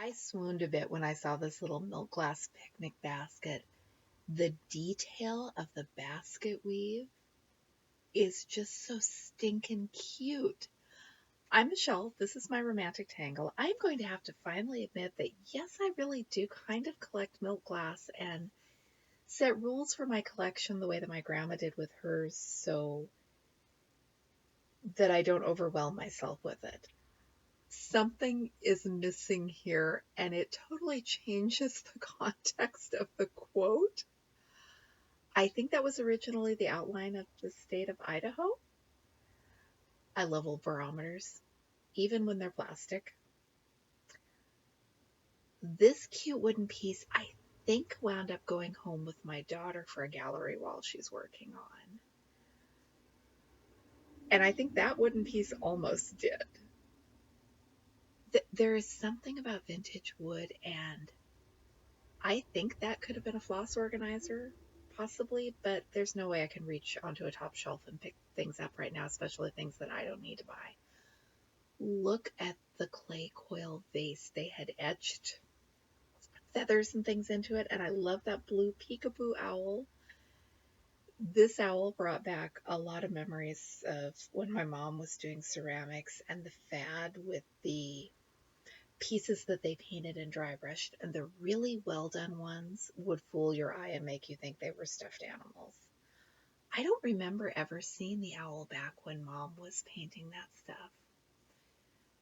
I swooned a bit when I saw this little milk glass picnic basket. The detail of the basket weave is just so stinking cute. I'm Michelle. This is my romantic tangle. I'm going to have to finally admit that yes, I really do kind of collect milk glass and set rules for my collection the way that my grandma did with hers so that I don't overwhelm myself with it. Something is missing here, and it totally changes the context of the quote. I think that was originally the outline of the state of Idaho. I love old barometers, even when they're plastic. This cute wooden piece, I think, wound up going home with my daughter for a gallery wall she's working on. And I think that wooden piece almost did. There is something about vintage wood, and I think that could have been a floss organizer, possibly, but there's no way I can reach onto a top shelf and pick things up right now, especially things that I don't need to buy. Look at the clay coil vase. They had etched feathers and things into it, and I love that blue peekaboo owl. This owl brought back a lot of memories of when my mom was doing ceramics and the fad with the pieces that they painted and dry brushed, and the really well done ones would fool your eye and make you think they were stuffed animals. I don't remember ever seeing the owl back when Mom was painting that stuff.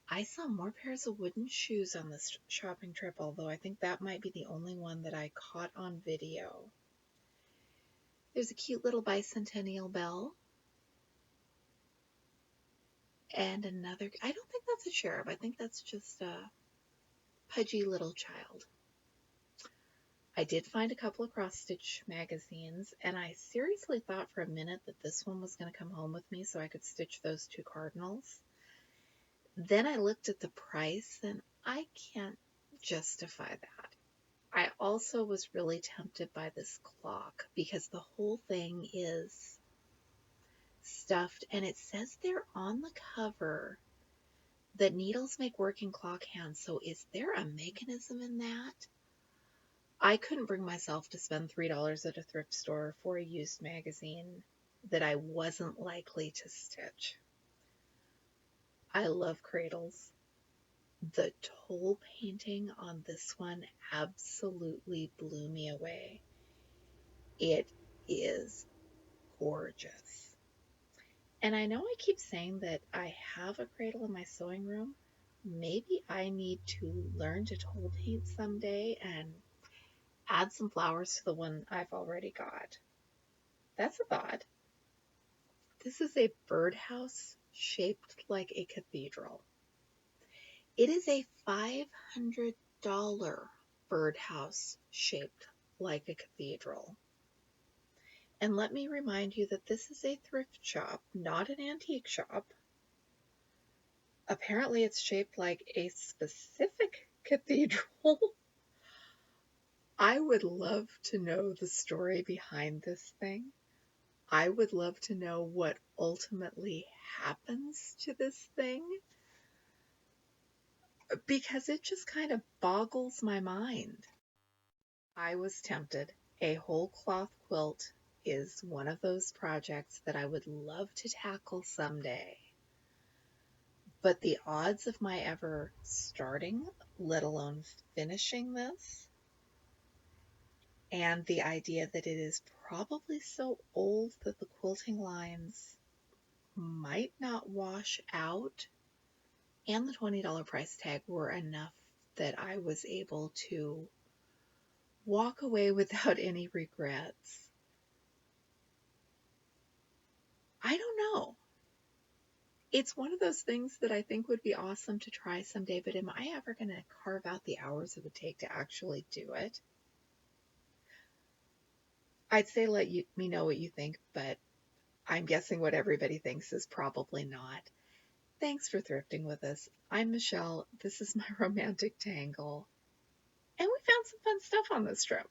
I saw more pairs of wooden shoes on this shopping trip, although I think that might be the only one that I caught on video. There's a cute little bicentennial bell. And another, I don't think that's a cherub. I think that's just a pudgy little child. I did find a couple of cross-stitch magazines, and I seriously thought for a minute that this one was going to come home with me so I could stitch those two cardinals. Then I looked at the price, and I can't justify that. I also was really tempted by this clock because the whole thing is stuffed, and it says there on the cover that needles make working clock hands, so is there a mechanism in that? I couldn't bring myself to spend $3 at a thrift store for a used magazine that I wasn't likely to stitch. I love Cradles. The Tole painting on this one absolutely blew me away. It is gorgeous. And I know I keep saying that I have a cradle in my sewing room. Maybe I need to learn to Tole paint someday and add some flowers to the one I've already got. That's a thought. This is a birdhouse shaped like a cathedral. It is a $500 birdhouse shaped like a cathedral. And let me remind you that this is a thrift shop, not an antique shop. Apparently it's shaped like a specific cathedral. I would love to know the story behind this thing. I would love to know what ultimately happens to this thing, because it just kind of boggles my mind. I was tempted. A whole cloth quilt is one of those projects that I would love to tackle someday. But the odds of my ever starting, let alone finishing this, and the idea that it is probably so old that the quilting lines might not wash out, and the $20 price tag were enough that I was able to walk away without any regrets. I don't know. It's one of those things that I think would be awesome to try someday, but am I ever going to carve out the hours it would take to actually do it? I'd say me know what you think, but I'm guessing what everybody thinks is probably not. Thanks for thrifting with us. I'm Michelle. This is my romantic tangle. And we found some fun stuff on this trip.